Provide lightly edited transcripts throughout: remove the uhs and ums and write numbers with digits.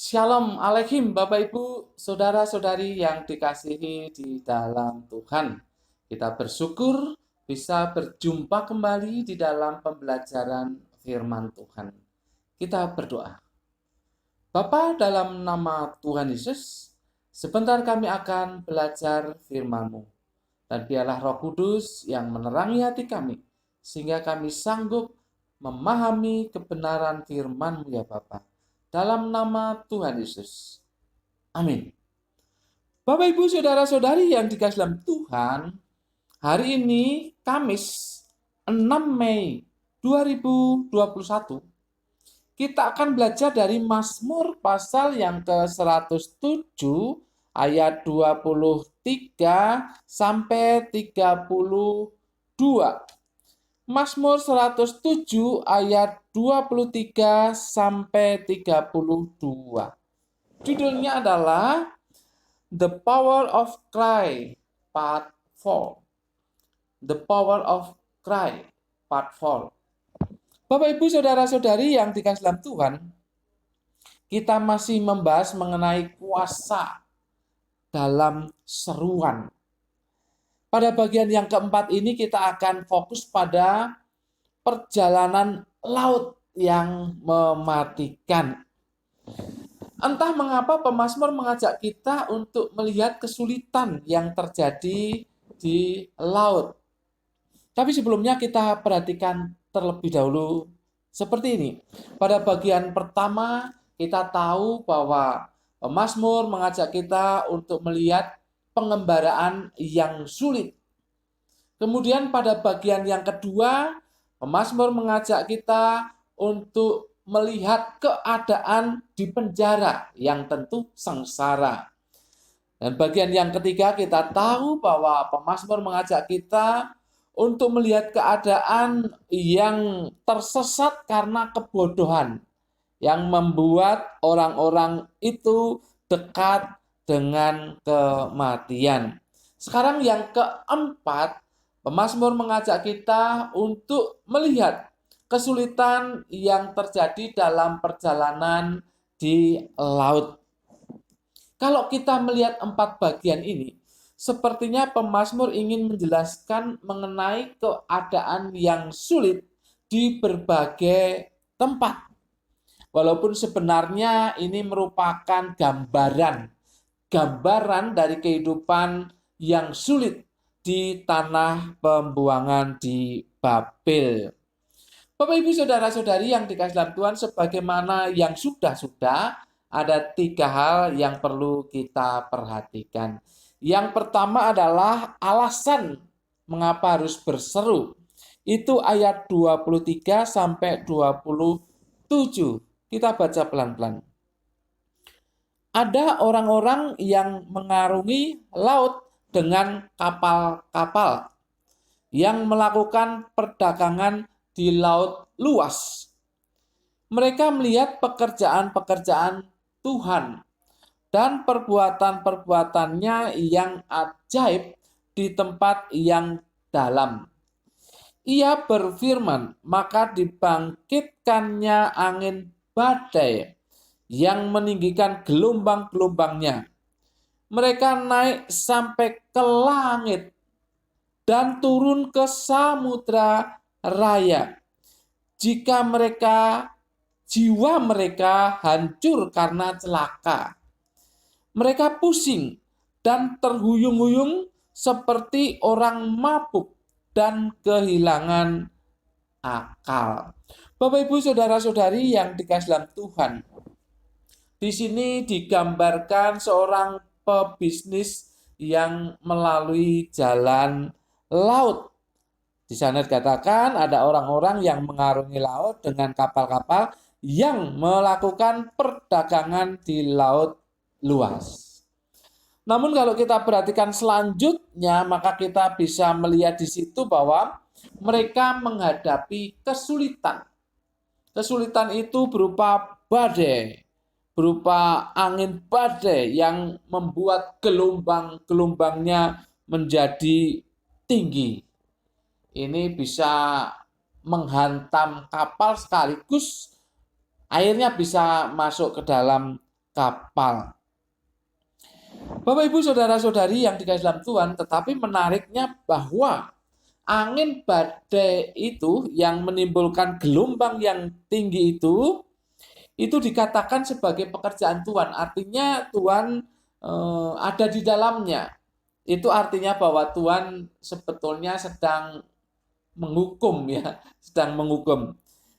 Shalom Aleichem Bapak Ibu, Saudara-saudari yang dikasihi di dalam Tuhan. Kita bersyukur bisa berjumpa kembali di dalam pembelajaran firman Tuhan. Kita berdoa. Bapa, dalam nama Tuhan Yesus, sebentar kami akan belajar firman-Mu. Dan biarlah Roh Kudus yang menerangi hati kami, sehingga kami sanggup memahami kebenaran firman-Mu ya Bapa. Dalam nama Tuhan Yesus. Amin. Bapak Ibu Saudara-saudari yang dikasihi dalam Tuhan, hari ini Kamis 6 Mei 2021, kita akan belajar dari Mazmur pasal yang ke-107 ayat 23 sampai 32. Mazmur 107 ayat 23 sampai 32. Judulnya adalah The Power of Cry Part 4. The Power of Cry Part 4. Bapak Ibu Saudara-saudari yang dikasihi dalam Tuhan, kita masih membahas mengenai kuasa dalam seruan. Pada bagian yang keempat ini kita akan fokus pada perjalanan laut yang mematikan. Entah mengapa pemazmur mengajak kita untuk melihat kesulitan yang terjadi di laut. Tapi sebelumnya kita perhatikan terlebih dahulu seperti ini. Pada bagian pertama kita tahu bahwa pemazmur mengajak kita untuk melihat pengembaraan yang sulit. Kemudian pada bagian yang kedua, pemazmur mengajak kita untuk melihat keadaan di penjara yang tentu sengsara. Dan bagian yang ketiga kita tahu bahwa pemazmur mengajak kita untuk melihat keadaan yang tersesat karena kebodohan yang membuat orang-orang itu dekat dengan kematian. Sekarang yang keempat, pemazmur mengajak kita untuk melihat kesulitan yang terjadi dalam perjalanan di laut. Kalau kita melihat empat bagian ini, sepertinya pemazmur ingin menjelaskan mengenai keadaan yang sulit di berbagai tempat. Walaupun sebenarnya ini merupakan gambaran dari kehidupan yang sulit di tanah pembuangan di Babel. Bapak Ibu Saudara-saudari yang dikasihi dalam Tuhan, sebagaimana yang sudah-sudah, ada 3 hal yang perlu kita perhatikan. Yang pertama adalah alasan mengapa harus berseru. Itu ayat 23 sampai 27. Kita baca pelan-pelan. Ada orang-orang yang mengarungi laut dengan kapal-kapal, yang melakukan perdagangan di laut luas. Mereka melihat pekerjaan-pekerjaan Tuhan dan perbuatan-perbuatannya yang ajaib di tempat yang dalam. Ia berfirman, maka dibangkitkannya angin badai yang meninggikan gelombang-gelombangnya. Mereka naik sampai ke langit dan turun ke samudra raya. Jika jiwa mereka hancur karena celaka. Mereka pusing dan terhuyung-huyung seperti orang mabuk dan kehilangan akal. Bapak Ibu Saudara-saudari yang dikasihi dalam Tuhan, di sini digambarkan seorang pebisnis yang melalui jalan laut. Di sana dikatakan ada orang-orang yang mengarungi laut dengan kapal-kapal yang melakukan perdagangan di laut luas. Namun kalau kita perhatikan selanjutnya, maka kita bisa melihat di situ bahwa mereka menghadapi kesulitan. Kesulitan itu berupa badai, berupa angin badai yang membuat gelombang-gelombangnya menjadi tinggi. Ini bisa menghantam kapal sekaligus airnya bisa masuk ke dalam kapal. Bapak Ibu saudara-saudari yang dikasihi dalam Tuhan, tetapi menariknya bahwa angin badai itu yang menimbulkan gelombang yang tinggi itu dikatakan sebagai pekerjaan Tuhan. Artinya Tuhan ada di dalamnya. Itu artinya bahwa Tuhan sebetulnya sedang menghukum ya, sedang menghukum.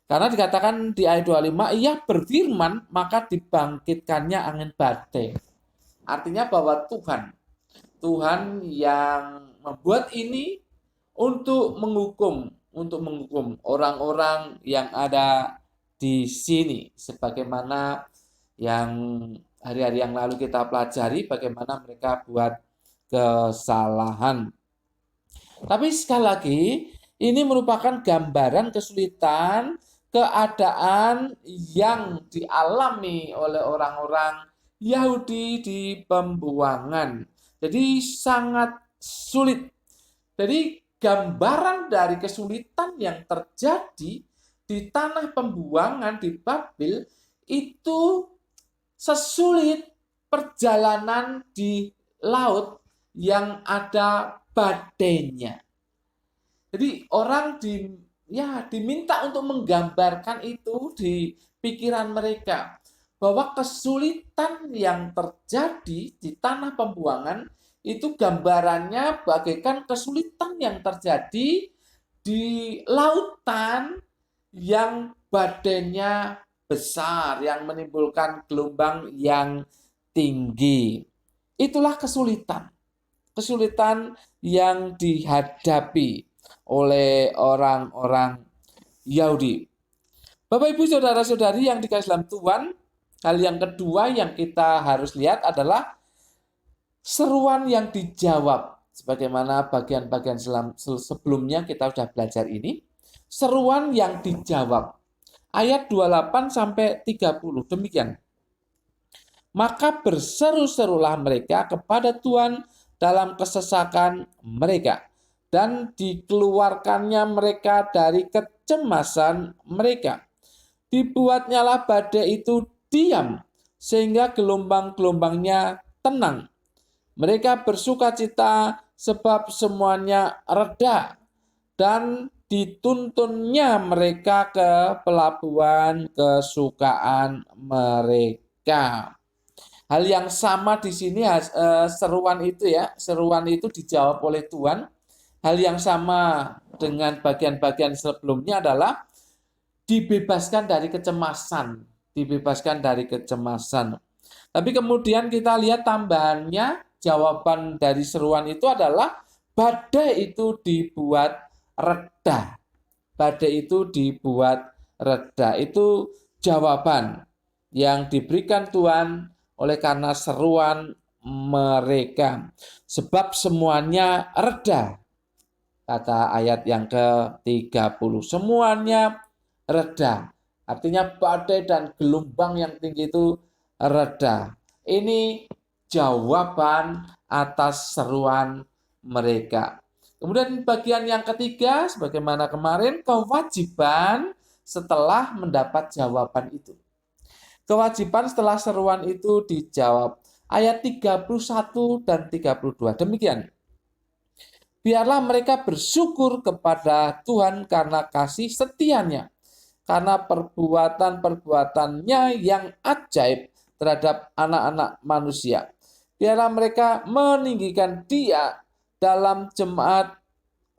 Karena dikatakan di ayat 25, ia berfirman maka dibangkitkannya angin badai. Artinya bahwa Tuhan yang membuat ini untuk menghukum orang-orang yang ada di sini, sebagaimana yang hari-hari yang lalu kita pelajari bagaimana mereka buat kesalahan. Tapi sekali lagi, ini merupakan gambaran kesulitan, keadaan yang dialami oleh orang-orang Yahudi di pembuangan. Jadi sangat sulit. Jadi gambaran dari kesulitan yang terjadi di tanah pembuangan di Babel itu sesulit perjalanan di laut yang ada badainya. Jadi orang diminta untuk menggambarkan itu di pikiran mereka, bahwa kesulitan yang terjadi di tanah pembuangan itu gambarannya bagaikan kesulitan yang terjadi di lautan yang badainya besar, yang menimbulkan gelombang yang tinggi. Itulah kesulitan yang dihadapi oleh orang-orang Yahudi. Bapak Ibu saudara-saudari yang dikasihi dalam Tuhan, hal yang kedua yang kita harus lihat adalah seruan yang dijawab. Sebagaimana bagian-bagian sebelumnya kita sudah belajar ini, seruan yang dijawab. Ayat 28 sampai 30 demikian. Maka berseru-serulah mereka kepada Tuhan dalam kesesakan mereka, dan dikeluarkannya mereka dari kecemasan mereka. Dibuatnyalah badai itu diam, sehingga gelombang-gelombangnya tenang. Mereka bersukacita sebab semuanya reda, dan dituntunnya mereka ke pelabuhan kesukaan mereka. Hal yang sama di sini seruan itu dijawab oleh Tuhan. Hal yang sama dengan bagian-bagian sebelumnya adalah dibebaskan dari kecemasan. Tapi kemudian kita lihat tambahannya, jawaban dari seruan itu adalah badai itu dibuat reda. Itu jawaban yang diberikan Tuhan oleh karena seruan mereka. Sebab semuanya reda. Kata ayat yang ke-30, semuanya reda. Artinya badai dan gelombang yang tinggi itu reda. Ini jawaban atas seruan mereka. Kemudian bagian yang ketiga, sebagaimana kemarin, kewajiban setelah mendapat jawaban itu. Kewajiban setelah seruan itu dijawab. Ayat 31 dan 32. Demikian. Biarlah mereka bersyukur kepada Tuhan karena kasih setianya, karena perbuatan-perbuatannya yang ajaib terhadap anak-anak manusia. Biarlah mereka meninggikan Dia dalam jemaat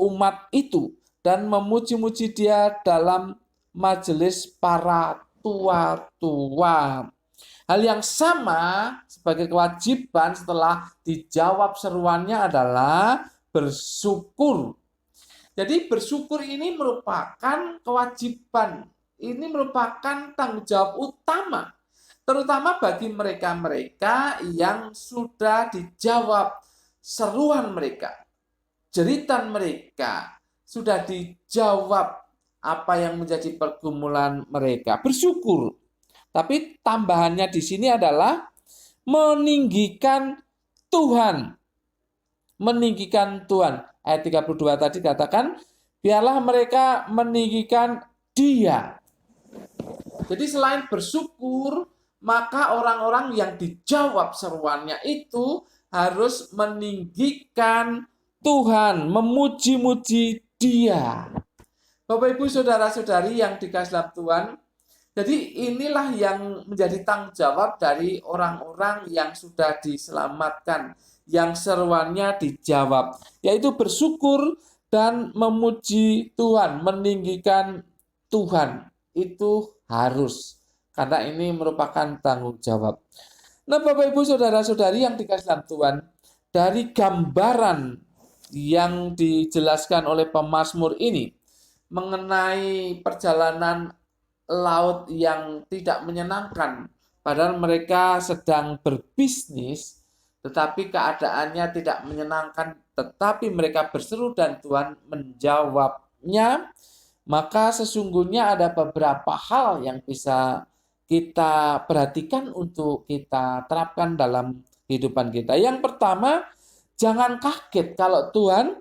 umat itu dan memuji-muji Dia dalam majelis para tua-tua. Hal yang sama sebagai kewajiban setelah dijawab seruannya adalah bersyukur. Jadi bersyukur ini merupakan kewajiban. Ini merupakan tanggung jawab utama. Terutama bagi mereka-mereka yang sudah dijawab seruan mereka. Jeritan mereka sudah dijawab apa yang menjadi pergumulan mereka. Bersyukur. Tapi tambahannya di sini adalah meninggikan Tuhan. Meninggikan Tuhan. Ayat 32 tadi katakan, biarlah mereka meninggikan Dia. Jadi selain bersyukur, maka orang-orang yang dijawab seruannya itu harus meninggikan Tuhan, memuji-muji Dia. Bapak Ibu saudara-saudari yang dikasihi dalam Tuhan, jadi inilah yang menjadi tanggung jawab dari orang-orang yang sudah diselamatkan, yang seruannya dijawab, yaitu bersyukur dan memuji Tuhan, meninggikan Tuhan. Itu harus, karena ini merupakan tanggung jawab. Nah, Bapak Ibu saudara-saudari yang dikasihi dalam Tuhan, dari gambaran yang dijelaskan oleh pemazmur ini mengenai perjalanan laut yang tidak menyenangkan, padahal mereka sedang berbisnis, tetapi keadaannya tidak menyenangkan, tetapi mereka berseru dan Tuhan menjawabnya. Maka sesungguhnya ada beberapa hal yang bisa kita perhatikan untuk kita terapkan dalam kehidupan kita. Yang pertama, jangan kaget kalau Tuhan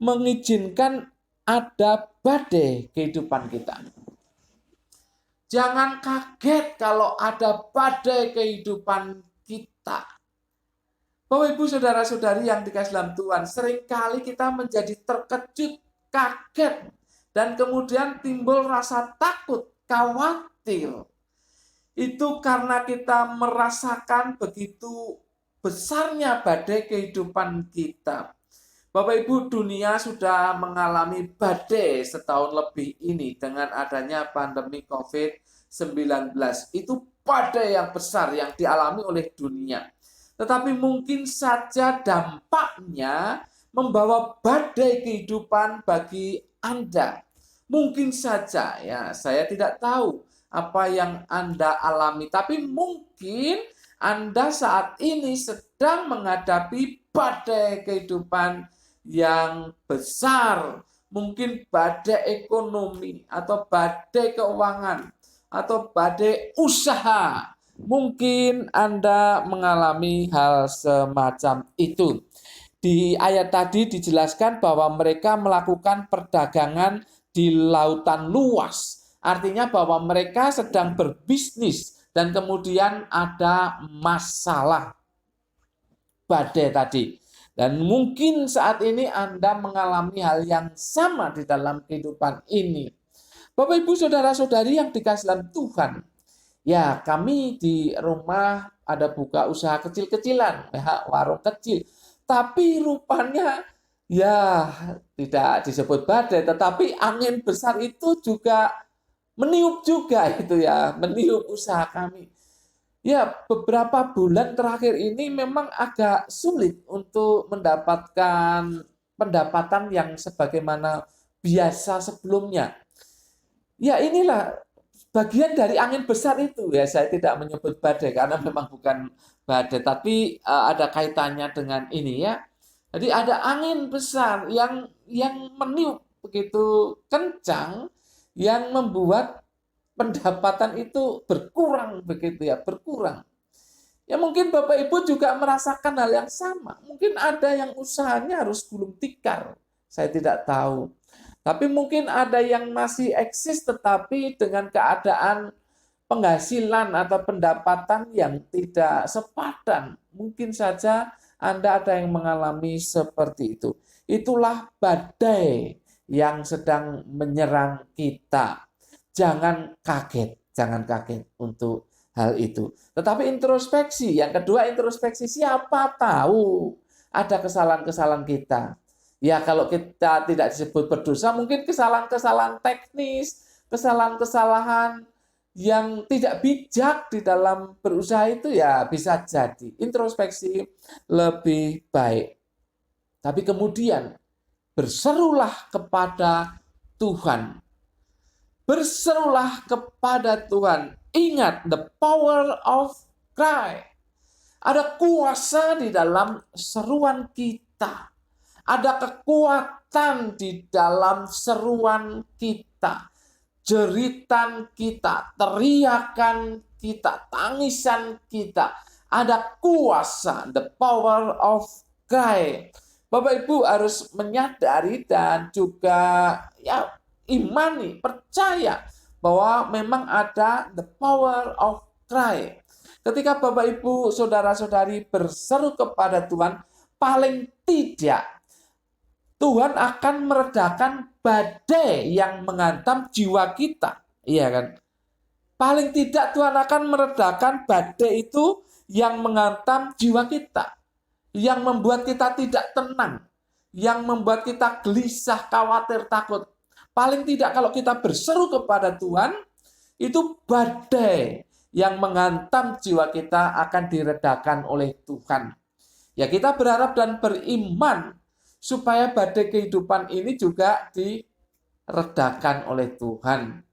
mengizinkan ada badai kehidupan kita. Jangan kaget kalau ada badai kehidupan kita. Bapak Ibu saudara-saudari yang dikasihi dalam Tuhan, seringkali kita menjadi terkejut, kaget, dan kemudian timbul rasa takut, khawatir. Itu karena kita merasakan begitu besarnya badai kehidupan kita. Bapak Ibu, dunia sudah mengalami badai setahun lebih ini dengan adanya pandemi COVID-19. Itu badai yang besar yang dialami oleh dunia. Tetapi mungkin saja dampaknya membawa badai kehidupan bagi Anda. Mungkin saja, ya, saya tidak tahu apa yang Anda alami, tapi mungkin Anda saat ini sedang menghadapi badai kehidupan yang besar, mungkin badai ekonomi atau badai keuangan atau badai usaha. Mungkin Anda mengalami hal semacam itu. Di ayat tadi dijelaskan bahwa mereka melakukan perdagangan di lautan luas. Artinya bahwa mereka sedang berbisnis dan kemudian ada masalah badai tadi. Dan mungkin saat ini Anda mengalami hal yang sama di dalam kehidupan ini. Bapak Ibu saudara-saudari yang dikasihi dalam Tuhan, ya kami di rumah ada buka usaha kecil-kecilan, ya, warung kecil. Tapi rupanya ya tidak disebut badai, tetapi angin besar itu juga meniup juga itu ya, meniup usaha kami. Ya, beberapa bulan terakhir ini memang agak sulit untuk mendapatkan pendapatan yang sebagaimana biasa sebelumnya. Ya, inilah bagian dari angin besar itu. Ya, saya tidak menyebut badai karena memang bukan badai, tapi ada kaitannya dengan ini ya. Jadi ada angin besar yang meniup begitu kencang yang membuat pendapatan itu berkurang begitu ya, berkurang. Ya mungkin Bapak Ibu juga merasakan hal yang sama. Mungkin ada yang usahanya harus gulung tikar. Saya tidak tahu. Tapi mungkin ada yang masih eksis tetapi dengan keadaan penghasilan atau pendapatan yang tidak sepadan. Mungkin saja Anda ada yang mengalami seperti itu. Itulah badai yang sedang menyerang kita. Jangan kaget untuk hal itu. Tetapi introspeksi, yang kedua introspeksi, siapa tahu ada kesalahan-kesalahan kita. Ya kalau kita tidak disebut berdosa, mungkin kesalahan-kesalahan teknis, kesalahan-kesalahan yang tidak bijak di dalam berusaha itu ya bisa jadi. Introspeksi lebih baik. Tapi kemudian berserulah kepada Tuhan. Berserulah kepada Tuhan. Ingat, the power of cry. Ada kuasa di dalam seruan kita. Ada kekuatan di dalam seruan kita. Jeritan kita, teriakan kita, tangisan kita. Ada kuasa, the power of cry. Bapak Ibu harus menyadari dan juga ya imani, percaya bahwa memang ada the power of cry. Ketika Bapak Ibu Saudara-saudari berseru kepada Tuhan, paling tidak Tuhan akan meredakan badai yang menghantam jiwa kita. Iya kan? Paling tidak Tuhan akan meredakan badai itu yang menghantam jiwa kita, yang membuat kita tidak tenang, yang membuat kita gelisah, khawatir, takut. Paling tidak kalau kita berseru kepada Tuhan, itu badai yang menghantam jiwa kita akan diredakan oleh Tuhan. Ya, kita berharap dan beriman supaya badai kehidupan ini juga diredakan oleh Tuhan.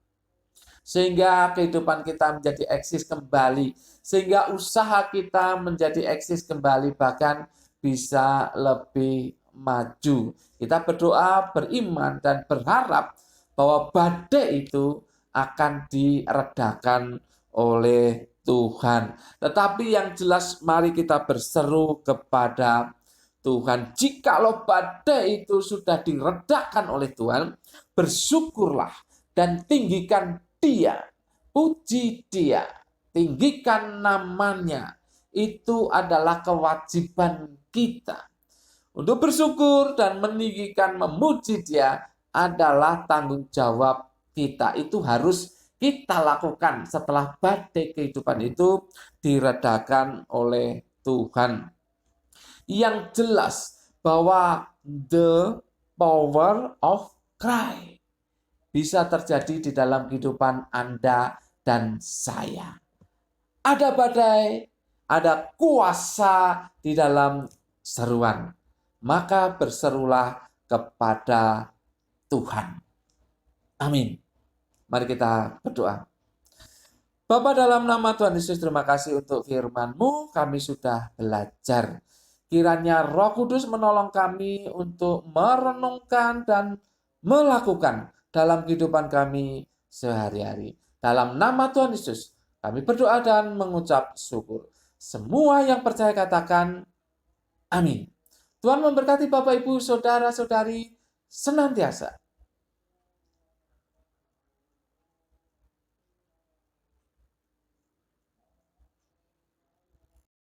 Sehingga kehidupan kita menjadi eksis kembali. Sehingga usaha kita menjadi eksis kembali, bahkan bisa lebih maju. Kita berdoa, beriman, dan berharap bahwa badai itu akan diredakan oleh Tuhan. Tetapi yang jelas mari kita berseru kepada Tuhan. Jikalau badai itu sudah diredakan oleh Tuhan, bersyukurlah dan tinggikan Dia, puji Dia, tinggikan namanya. Itu adalah kewajiban kita. Untuk bersyukur dan meninggikan, memuji Dia adalah tanggung jawab kita. Itu harus kita lakukan setelah badai kehidupan itu diredakan oleh Tuhan. Yang jelas bahwa the power of cry bisa terjadi di dalam kehidupan Anda dan saya. Ada badai, ada kuasa di dalam seruan. Maka berserulah kepada Tuhan. Amin. Mari kita berdoa. Bapa, dalam nama Tuhan Yesus, terima kasih untuk firman-Mu. Kami sudah belajar. Kiranya Roh Kudus menolong kami untuk merenungkan dan melakukan dalam kehidupan kami sehari-hari. Dalam nama Tuhan Yesus, kami berdoa dan mengucap syukur. Semua yang percaya katakan amin. Tuhan memberkati Bapak, Ibu, Saudara-saudari senantiasa